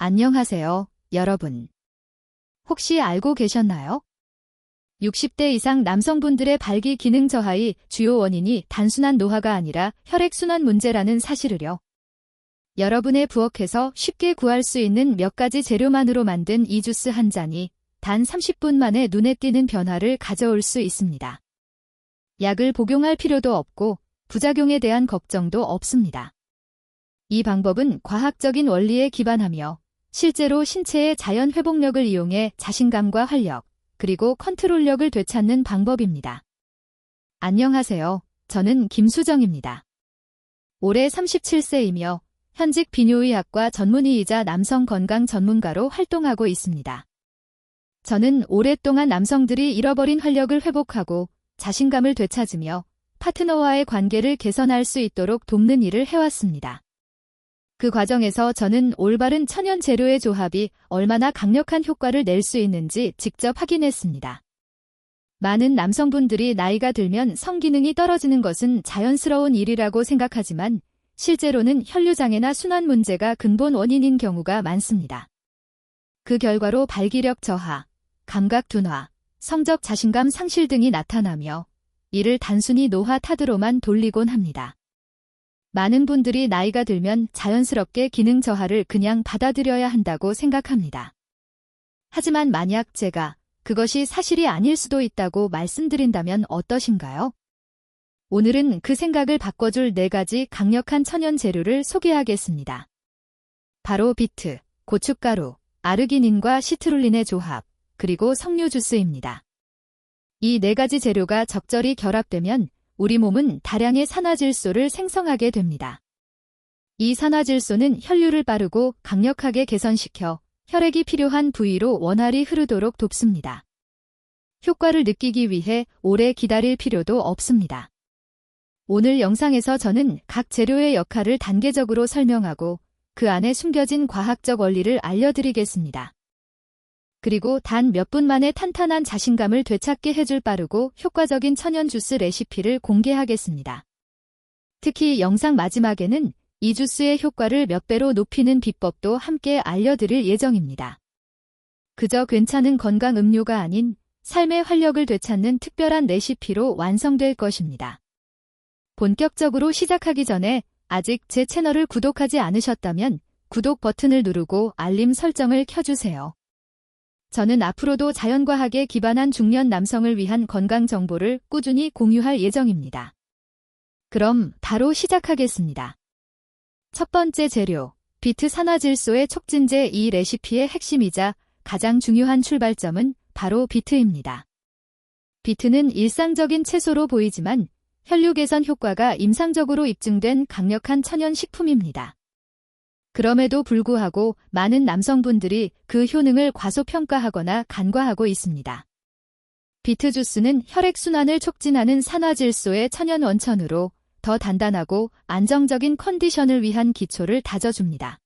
안녕하세요, 여러분. 혹시 알고 계셨나요? 60대 이상 남성분들의 발기 기능 저하의 주요 원인이 단순한 노화가 아니라 혈액순환 문제라는 사실을요. 여러분의 부엌에서 쉽게 구할 수 있는 몇 가지 재료만으로 만든 이 주스 한 잔이 단 30분 만에 눈에 띄는 변화를 가져올 수 있습니다. 약을 복용할 필요도 없고 부작용에 대한 걱정도 없습니다. 이 방법은 과학적인 원리에 기반하며 실제로 신체의 자연 회복력을 이용해 자신감과 활력, 그리고 컨트롤력을 되찾는 방법입니다. 안녕하세요. 저는 김수정입니다. 올해 37세이며 현직 비뇨의학과 전문의이자 남성 건강 전문가로 활동하고 있습니다. 저는 오랫동안 남성들이 잃어버린 활력을 회복하고 자신감을 되찾으며 파트너와의 관계를 개선할 수 있도록 돕는 일을 해왔습니다. 그 과정에서 저는 올바른 천연 재료의 조합이 얼마나 강력한 효과를 낼 수 있는지 직접 확인했습니다. 많은 남성분들이 나이가 들면 성기능이 떨어지는 것은 자연스러운 일이라고 생각하지만 실제로는 혈류장애나 순환 문제가 근본 원인인 경우가 많습니다. 그 결과로 발기력 저하, 감각 둔화, 성적 자신감 상실 등이 나타나며 이를 단순히 노화 탓으로만 돌리곤 합니다. 많은 분들이 나이가 들면 자연스럽게 기능 저하를 그냥 받아들여야 한다고 생각합니다. 하지만 만약 제가 그것이 사실이 아닐 수도 있다고 말씀드린다면 어떠신가요? 오늘은 그 생각을 바꿔줄 4가지 강력한 천연 재료를 소개하겠습니다. 바로 비트, 고춧가루, 아르기닌과 시트룰린의 조합, 그리고 석류 주스입니다. 이 4가지 재료가 적절히 결합되면 우리 몸은 다량의 산화질소를 생성하게 됩니다. 이 산화질소는 혈류를 빠르고 강력하게 개선시켜 혈액이 필요한 부위로 원활히 흐르도록 돕습니다. 효과를 느끼기 위해 오래 기다릴 필요도 없습니다. 오늘 영상에서 저는 각 재료의 역할을 단계적으로 설명하고 그 안에 숨겨진 과학적 원리를 알려드리겠습니다. 그리고 단 몇 분 만에 탄탄한 자신감을 되찾게 해줄 빠르고 효과적인 천연 주스 레시피를 공개하겠습니다. 특히 영상 마지막에는 이 주스의 효과를 몇 배로 높이는 비법도 함께 알려드릴 예정입니다. 그저 괜찮은 건강 음료가 아닌 삶의 활력을 되찾는 특별한 레시피로 완성될 것입니다. 본격적으로 시작하기 전에 아직 제 채널을 구독하지 않으셨다면 구독 버튼을 누르고 알림 설정을 켜주세요. 저는 앞으로도 자연과학에 기반한 중년 남성을 위한 건강 정보를 꾸준히 공유할 예정입니다. 그럼 바로 시작하겠습니다. 첫 번째 재료, 비트 산화질소의 촉진제. 이 레시피의 핵심이자 가장 중요한 출발점은 바로 비트입니다. 비트는 일상적인 채소로 보이지만 혈류 개선 효과가 임상적으로 입증된 강력한 천연 식품입니다. 그럼에도 불구하고 많은 남성분들이 그 효능을 과소평가하거나 간과하고 있습니다. 비트 주스는 혈액순환을 촉진하는 산화질소의 천연 원천으로 더 단단하고 안정적인 컨디션을 위한 기초를 다져줍니다.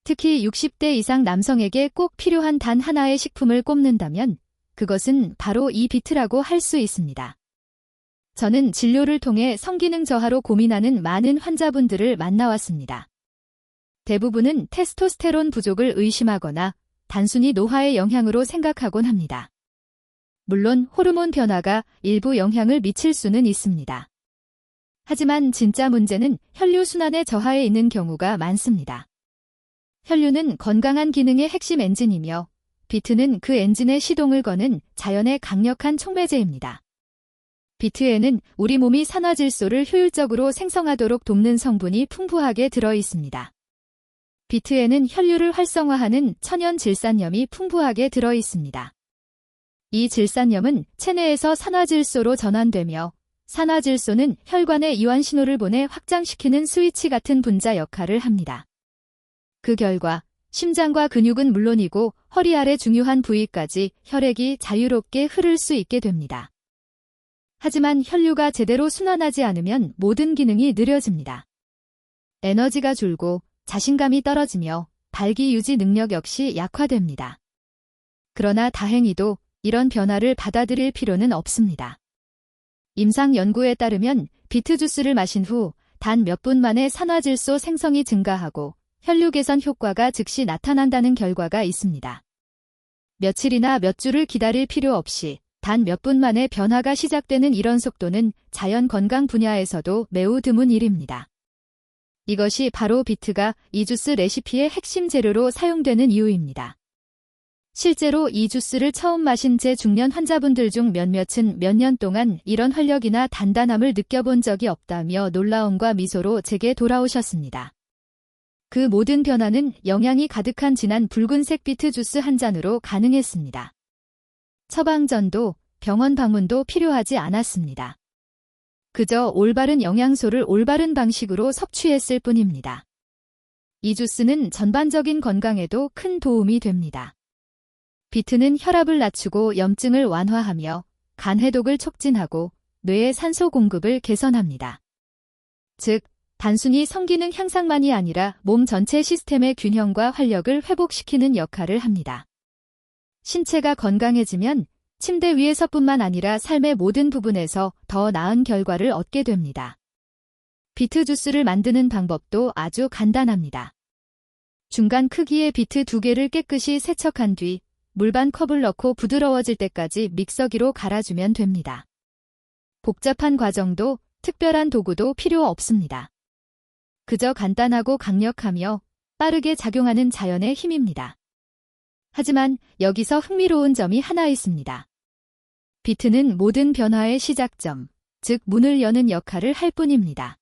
특히 60대 이상 남성에게 꼭 필요한 단 하나의 식품을 꼽는다면 그것은 바로 이 비트라고 할 수 있습니다. 저는 진료를 통해 성기능 저하로 고민하는 많은 환자분들을 만나왔습니다. 대부분은 테스토스테론 부족을 의심하거나 단순히 노화의 영향으로 생각하곤 합니다. 물론 호르몬 변화가 일부 영향을 미칠 수는 있습니다. 하지만 진짜 문제는 혈류순환의 저하에 있는 경우가 많습니다. 혈류는 건강한 기능의 핵심 엔진이며 비트는 그 엔진의 시동을 거는 자연의 강력한 촉매제입니다. 비트에는 우리 몸이 산화질소를 효율적으로 생성하도록 돕는 성분이 풍부하게 들어 있습니다. 비트에는 혈류를 활성화하는 천연 질산염이 풍부하게 들어 있습니다. 이 질산염은 체내에서 산화질소로 전환되며 산화질소는 혈관에 이완 신호를 보내 확장시키는 스위치 같은 분자 역할을 합니다. 그 결과 심장과 근육은 물론이고 허리 아래 중요한 부위까지 혈액이 자유롭게 흐를 수 있게 됩니다. 하지만 혈류가 제대로 순환하지 않으면 모든 기능이 느려집니다. 에너지가 줄고 자신감이 떨어지며 발기 유지 능력 역시 약화됩니다. 그러나 다행히도 이런 변화를 받아들일 필요는 없습니다. 임상 연구에 따르면 비트 주스를 마신 후 단 몇 분 만에 산화질소 생성이 증가하고 혈류 개선 효과가 즉시 나타난다는 결과가 있습니다. 며칠이나 몇 주를 기다릴 필요 없이 단 몇 분 만에 변화가 시작되는 이런 속도는 자연 건강 분야에서도 매우 드문 일입니다. 이것이 바로 비트가 이 주스 레시피의 핵심 재료로 사용되는 이유입니다. 실제로 이 주스를 처음 마신 제 중년 환자분들 중 몇몇은 몇 년 동안 이런 활력이나 단단함을 느껴본 적이 없다며 놀라움과 미소로 제게 돌아오셨습니다. 그 모든 변화는 영양이 가득한 진한 붉은색 비트 주스 한 잔으로 가능했습니다. 처방전도 병원 방문도 필요하지 않았습니다. 그저 올바른 영양소를 올바른 방식으로 섭취했을 뿐입니다. 이 주스는 전반적인 건강에도 큰 도움이 됩니다. 비트는 혈압을 낮추고 염증을 완화하며 간 해독을 촉진하고 뇌의 산소 공급을 개선합니다. 즉, 단순히 성기능 향상만이 아니라 몸 전체 시스템의 균형과 활력을 회복시키는 역할을 합니다. 신체가 건강해지면 침대 위에서뿐만 아니라 삶의 모든 부분에서 더 나은 결과를 얻게 됩니다. 비트 주스를 만드는 방법도 아주 간단합니다. 중간 크기의 비트 2개를 깨끗이 세척한 뒤 물 반 컵을 넣고 부드러워질 때까지 믹서기로 갈아주면 됩니다. 복잡한 과정도 특별한 도구도 필요 없습니다. 그저 간단하고 강력하며 빠르게 작용하는 자연의 힘입니다. 하지만 여기서 흥미로운 점이 하나 있습니다. 비트는 모든 변화의 시작점, 즉 문을 여는 역할을 할 뿐입니다.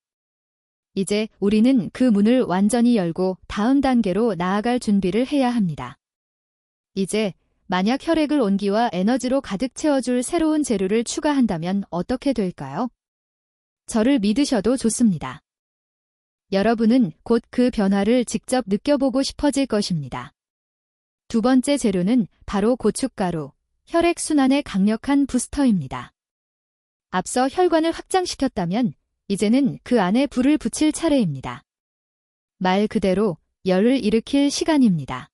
이제 우리는 그 문을 완전히 열고 다음 단계로 나아갈 준비를 해야 합니다. 이제 만약 혈액을 온기와 에너지로 가득 채워줄 새로운 재료를 추가한다면 어떻게 될까요? 저를 믿으셔도 좋습니다. 여러분은 곧 그 변화를 직접 느껴보고 싶어질 것입니다. 두 번째 재료는 바로 고춧가루, 혈액순환의 강력한 부스터입니다. 앞서 혈관을 확장시켰다면 이제는 그 안에 불을 붙일 차례입니다. 말 그대로 열을 일으킬 시간입니다.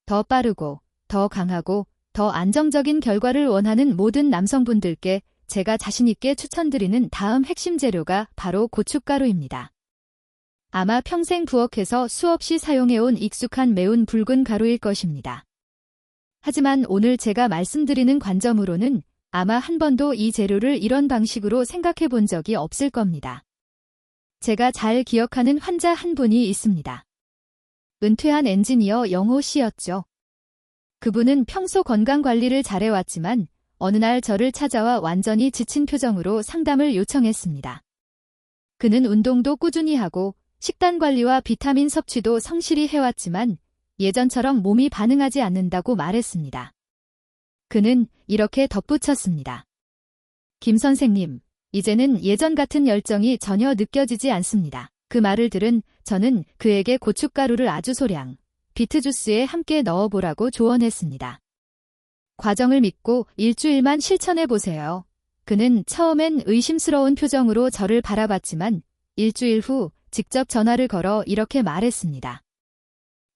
더 빠르고 더 강하고 더 안정적인 결과를 원하는 모든 남성분들께 제가 자신있게 추천드리는 다음 핵심 재료가 바로 고춧가루입니다. 아마 평생 부엌에서 수없이 사용해온 익숙한 매운 붉은 가루일 것입니다. 하지만 오늘 제가 말씀드리는 관점으로는 아마 한 번도 이 재료를 이런 방식으로 생각해 본 적이 없을 겁니다. 제가 잘 기억하는 환자 한 분이 있습니다. 은퇴한 엔지니어 영호 씨였죠. 그분은 평소 건강관리를 잘해왔지만 어느 날 저를 찾아와 완전히 지친 표정으로 상담을 요청했습니다. 그는 운동도 꾸준히 하고 식단 관리와 비타민 섭취도 성실히 해왔지만 예전처럼 몸이 반응하지 않는다고 말했습니다. 그는 이렇게 덧붙였습니다. 김 선생님, 이제는 예전 같은 열정이 전혀 느껴지지 않습니다. 그 말을 들은 저는 그에게 고춧가루를 아주 소량, 비트 주스에 함께 넣어보라고 조언했습니다. 과정을 믿고 일주일만 실천해보세요. 그는 처음엔 의심스러운 표정으로 저를 바라봤지만 일주일 후 직접 전화를 걸어 이렇게 말했습니다.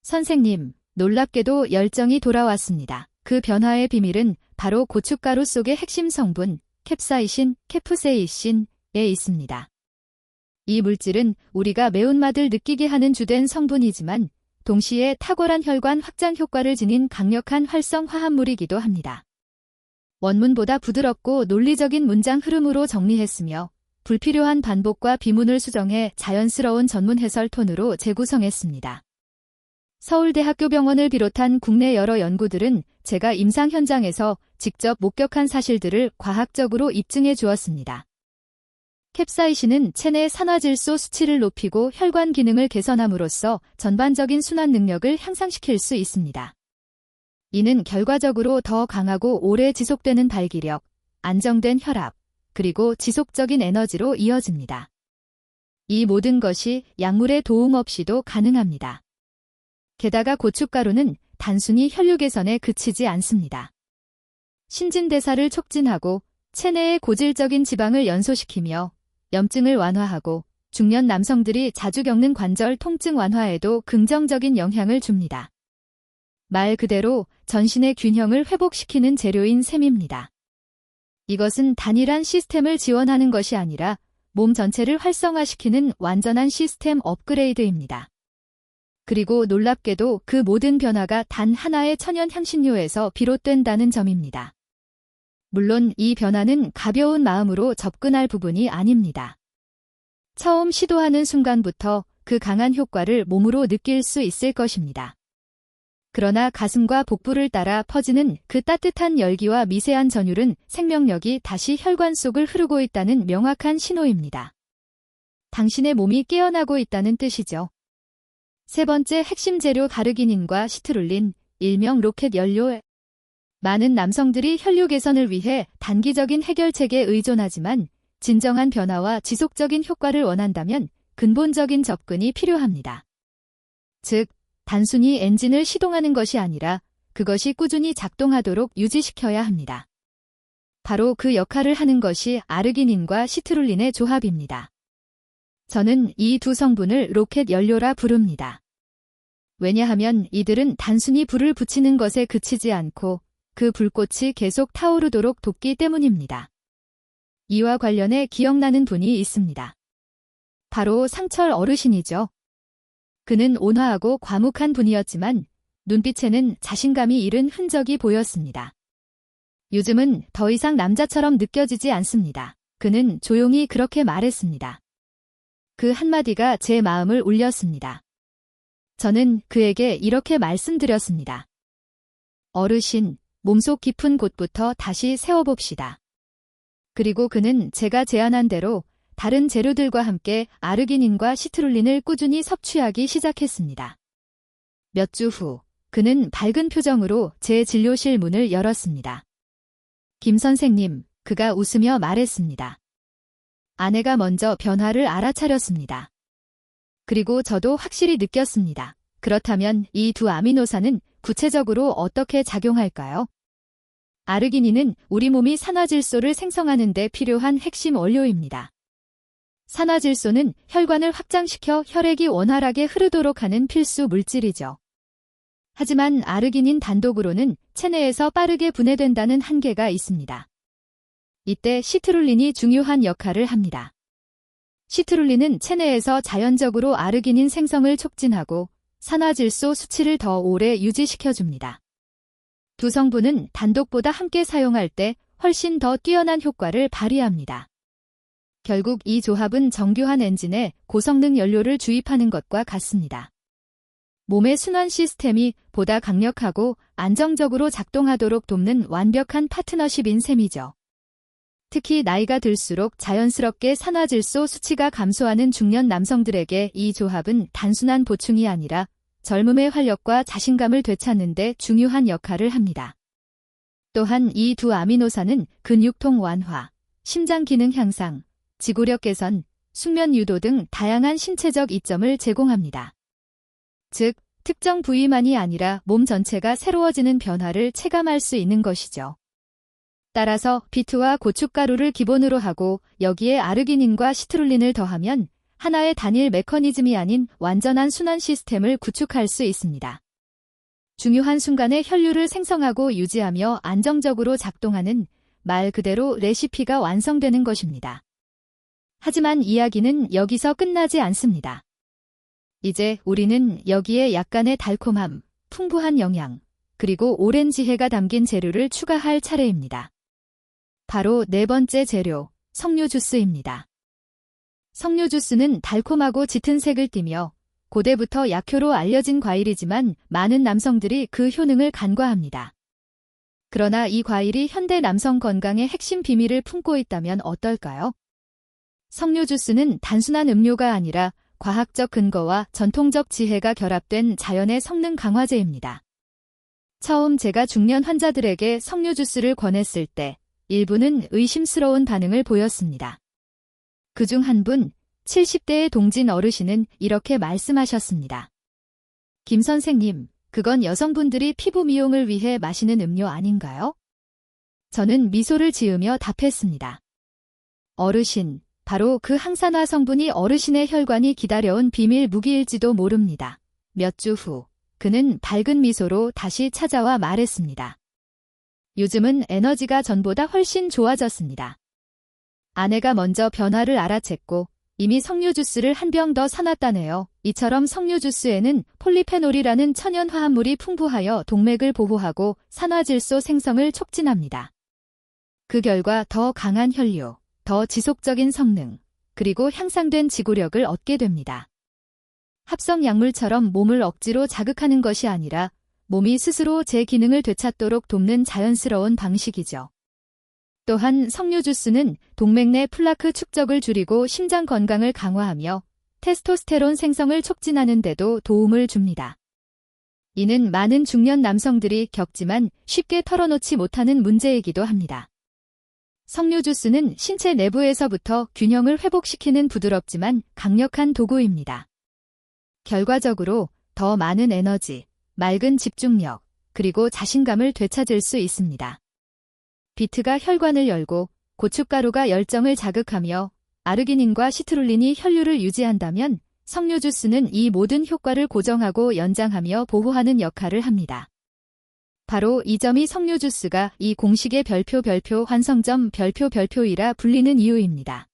선생님, 놀랍게도 열정이 돌아왔습니다. 그 변화의 비밀은 바로 고춧가루 속의 핵심 성분, 캡사이신, 캐프세이신에 있습니다. 이 물질은 우리가 매운맛을 느끼게 하는 주된 성분이지만 동시에 탁월한 혈관 확장 효과를 지닌 강력한 활성 화합물이기도 합니다. 원문보다 부드럽고 논리적인 문장 흐름으로 정리했으며 불필요한 반복과 비문을 수정해 자연스러운 전문 해설 톤으로 재구성했습니다. 서울대학교 병원을 비롯한 국내 여러 연구들은 제가 임상 현장에서 직접 목격한 사실들을 과학적으로 입증해 주었습니다. 캡사이신은 체내 산화질소 수치를 높이고 혈관 기능을 개선함으로써 전반적인 순환 능력을 향상시킬 수 있습니다. 이는 결과적으로 더 강하고 오래 지속되는 발기력, 안정된 혈압, 그리고 지속적인 에너지로 이어집니다. 이 모든 것이 약물의 도움 없이도 가능합니다. 게다가 고춧가루는 단순히 혈류 개선에 그치지 않습니다. 신진대사를 촉진하고 체내의 고질적인 지방을 연소시키며 염증을 완화하고 중년 남성들이 자주 겪는 관절 통증 완화에도 긍정적인 영향을 줍니다. 말 그대로 전신의 균형을 회복시키는 재료인 셈입니다. 이것은 단일한 시스템을 지원하는 것이 아니라 몸 전체를 활성화시키는 완전한 시스템 업그레이드입니다. 그리고 놀랍게도 그 모든 변화가 단 하나의 천연 향신료에서 비롯된다는 점입니다. 물론 이 변화는 가벼운 마음으로 접근할 부분이 아닙니다. 처음 시도하는 순간부터 그 강한 효과를 몸으로 느낄 수 있을 것입니다. 그러나 가슴과 복부를 따라 퍼지는 그 따뜻한 열기와 미세한 전율은 생명력이 다시 혈관 속을 흐르고 있다는 명확한 신호입니다. 당신의 몸이 깨어나고 있다는 뜻이죠. 세 번째 핵심 재료 아르기닌과 시트룰린, 일명 로켓 연료. 많은 남성들이 혈류 개선을 위해 단기적인 해결책에 의존하지만 진정한 변화와 지속적인 효과를 원한다면 근본적인 접근이 필요합니다. 즉, 단순히 엔진을 시동하는 것이 아니라 그것이 꾸준히 작동하도록 유지시켜야 합니다. 바로 그 역할을 하는 것이 아르기닌과 시트룰린의 조합입니다. 저는 이 두 성분을 로켓 연료라 부릅니다. 왜냐하면 이들은 단순히 불을 붙이는 것에 그치지 않고 그 불꽃이 계속 타오르도록 돕기 때문입니다. 이와 관련해 기억나는 분이 있습니다. 바로 상철 어르신이죠. 그는 온화하고 과묵한 분이었지만 눈빛에는 자신감이 잃은 흔적이 보였습니다. 요즘은 더 이상 남자처럼 느껴지지 않습니다. 그는 조용히 그렇게 말했습니다. 그 한마디가 제 마음을 울렸습니다. 저는 그에게 이렇게 말씀드렸습니다. 어르신, 몸속 깊은 곳부터 다시 세워봅시다. 그리고 그는 제가 제안한 대로 다른 재료들과 함께 아르기닌과 시트룰린을 꾸준히 섭취하기 시작했습니다. 몇 주 후, 그는 밝은 표정으로 제 진료실 문을 열었습니다. 김 선생님, 그가 웃으며 말했습니다. 아내가 먼저 변화를 알아차렸습니다. 그리고 저도 확실히 느꼈습니다. 그렇다면 이 두 아미노산은 구체적으로 어떻게 작용할까요? 아르기닌은 우리 몸이 산화질소를 생성하는 데 필요한 핵심 원료입니다. 산화질소는 혈관을 확장시켜 혈액이 원활하게 흐르도록 하는 필수 물질이죠. 하지만 아르기닌 단독으로는 체내에서 빠르게 분해된다는 한계가 있습니다. 이때 시트룰린이 중요한 역할을 합니다. 시트룰린은 체내에서 자연적으로 아르기닌 생성을 촉진하고 산화질소 수치를 더 오래 유지시켜줍니다. 두 성분은 단독보다 함께 사용할 때 훨씬 더 뛰어난 효과를 발휘합니다. 결국 이 조합은 정교한 엔진에 고성능 연료를 주입하는 것과 같습니다. 몸의 순환 시스템이 보다 강력하고 안정적으로 작동하도록 돕는 완벽한 파트너십인 셈이죠. 특히 나이가 들수록 자연스럽게 산화질소 수치가 감소하는 중년 남성들에게 이 조합은 단순한 보충이 아니라 젊음의 활력과 자신감을 되찾는 데 중요한 역할을 합니다. 또한 이 두 아미노산은 근육통 완화, 심장 기능 향상, 지구력 개선, 숙면 유도 등 다양한 신체적 이점을 제공합니다. 즉, 특정 부위만이 아니라 몸 전체가 새로워지는 변화를 체감할 수 있는 것이죠. 따라서 비트와 고춧가루를 기본으로 하고 여기에 아르기닌과 시트룰린을 더하면 하나의 단일 메커니즘이 아닌 완전한 순환 시스템을 구축할 수 있습니다. 중요한 순간에 혈류를 생성하고 유지하며 안정적으로 작동하는 말 그대로 레시피가 완성되는 것입니다. 하지만 이야기는 여기서 끝나지 않습니다. 이제 우리는 여기에 약간의 달콤함, 풍부한 영양, 그리고 오랜 지혜가 담긴 재료를 추가할 차례입니다. 바로 네 번째 재료, 석류 주스입니다. 석류 주스는 달콤하고 짙은 색을 띠며 고대부터 약효로 알려진 과일이지만 많은 남성들이 그 효능을 간과합니다. 그러나 이 과일이 현대 남성 건강의 핵심 비밀을 품고 있다면 어떨까요? 석류 주스는 단순한 음료가 아니라 과학적 근거와 전통적 지혜가 결합된 자연의 성능 강화제입니다. 처음 제가 중년 환자들에게 석류 주스를 권했을 때 일부는 의심스러운 반응을 보였습니다. 그중 한 분, 70대의 동진 어르신은 이렇게 말씀하셨습니다. 김 선생님, 그건 여성분들이 피부 미용을 위해 마시는 음료 아닌가요? 저는 미소를 지으며 답했습니다. 어르신, 바로 그 항산화 성분이 어르신의 혈관이 기다려온 비밀 무기일지도 모릅니다. 몇 주 후, 그는 밝은 미소로 다시 찾아와 말했습니다. 요즘은 에너지가 전보다 훨씬 좋아졌습니다. 아내가 먼저 변화를 알아챘고 이미 석류 주스를 한 병 더 사놨다네요. 이처럼 석류 주스에는 폴리페놀이라는 천연 화합물이 풍부하여 동맥을 보호하고 산화질소 생성을 촉진합니다. 그 결과 더 강한 혈류, 더 지속적인 성능, 그리고 향상된 지구력을 얻게 됩니다. 합성 약물처럼 몸을 억지로 자극하는 것이 아니라 몸이 스스로 제 기능을 되찾도록 돕는 자연스러운 방식이죠. 또한 석류 주스는 동맥 내 플라크 축적을 줄이고 심장 건강을 강화하며 테스토스테론 생성을 촉진하는 데도 도움을 줍니다. 이는 많은 중년 남성들이 겪지만 쉽게 털어놓지 못하는 문제이기도 합니다. 석류 주스는 신체 내부에서부터 균형을 회복시키는 부드럽지만 강력한 도구입니다. 결과적으로 더 많은 에너지, 맑은 집중력, 그리고 자신감을 되찾을 수 있습니다. 비트가 혈관을 열고 고춧가루가 열정을 자극하며 아르기닌과 시트룰린이 혈류를 유지한다면 석류 주스는 이 모든 효과를 고정하고 연장하며 보호하는 역할을 합니다. 바로 이 점이 석류 주스가 이 공식의 별표 환성점 별표이라 불리는 이유입니다.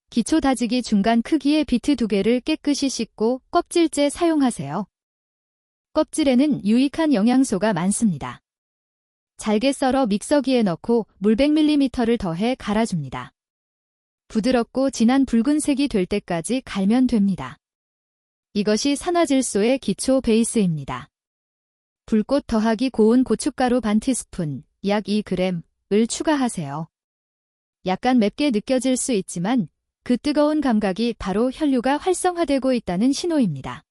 기초 다지기 중간 크기의 비트 2개를 깨끗이 씻고 껍질째 사용하세요. 껍질에는 유익한 영양소가 많습니다. 잘게 썰어 믹서기에 넣고 물 100ml를 더해 갈아줍니다. 부드럽고 진한 붉은색이 될 때까지 갈면 됩니다. 이것이 산화질소의 기초 베이스입니다. 불꽃 더하기 고운 고춧가루 반 티스푼, 약 2g을 추가하세요. 약간 맵게 느껴질 수 있지만 그 뜨거운 감각이 바로 혈류가 활성화되고 있다는 신호입니다.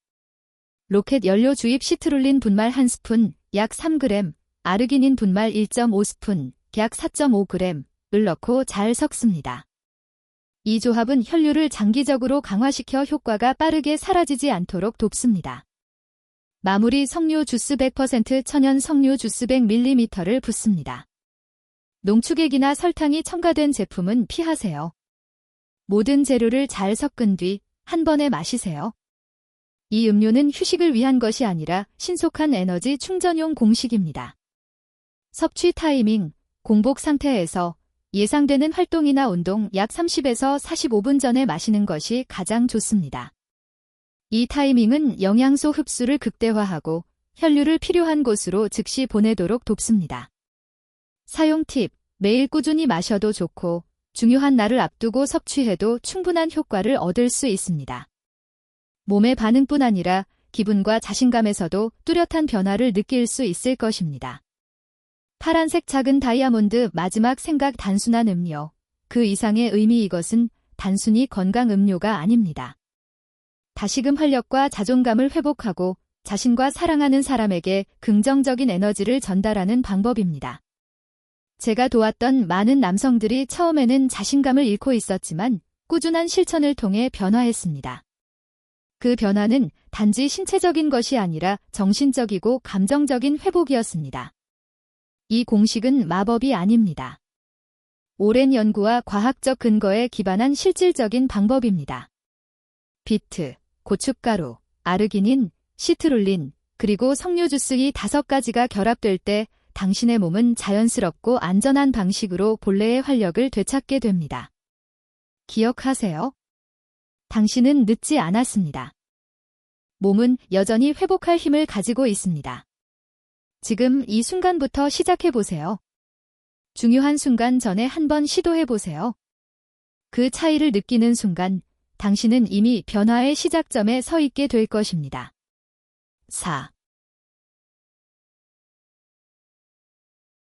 로켓 연료 주입 시트룰린 분말 1스푼, 약 3g, 아르기닌 분말 1.5스푼, 약 4.5g을 넣고 잘 섞습니다. 이 조합은 혈류를 장기적으로 강화시켜 효과가 빠르게 사라지지 않도록 돕습니다. 마무리 석류 주스 100% 천연 석류 주스 100ml를 붓습니다. 농축액이나 설탕이 첨가된 제품은 피하세요. 모든 재료를 잘 섞은 뒤 한 번에 마시세요. 이 음료는 휴식을 위한 것이 아니라 신속한 에너지 충전용 공식입니다. 섭취 타이밍, 공복 상태에서 예상되는 활동이나 운동 약 30에서 45분 전에 마시는 것이 가장 좋습니다. 이 타이밍은 영양소 흡수를 극대화하고 혈류를 필요한 곳으로 즉시 보내도록 돕습니다. 사용 팁, 매일 꾸준히 마셔도 좋고 중요한 날을 앞두고 섭취해도 충분한 효과를 얻을 수 있습니다. 몸의 반응뿐 아니라 기분과 자신감에서도 뚜렷한 변화를 느낄 수 있을 것입니다. 파란색 작은 다이아몬드 마지막 생각 단순한 음료. 그 이상의 의미 이것은 단순히 건강 음료가 아닙니다. 다시금 활력과 자존감을 회복하고 자신과 사랑하는 사람에게 긍정적인 에너지를 전달하는 방법입니다. 제가 도왔던 많은 남성들이 처음에는 자신감을 잃고 있었지만 꾸준한 실천을 통해 변화했습니다. 그 변화는 단지 신체적인 것이 아니라 정신적이고 감정적인 회복이었습니다. 이 공식은 마법이 아닙니다. 오랜 연구와 과학적 근거에 기반한 실질적인 방법입니다. 비트, 고춧가루, 아르기닌, 시트룰린, 그리고 석류 주스 이 5가지가 결합될 때 당신의 몸은 자연스럽고 안전한 방식으로 본래의 활력을 되찾게 됩니다. 기억하세요. 당신은 늦지 않았습니다. 몸은 여전히 회복할 힘을 가지고 있습니다. 지금 이 순간부터 시작해보세요. 중요한 순간 전에 한번 시도해보세요. 그 차이를 느끼는 순간 당신은 이미 변화의 시작점에 서 있게 될 것입니다. 4.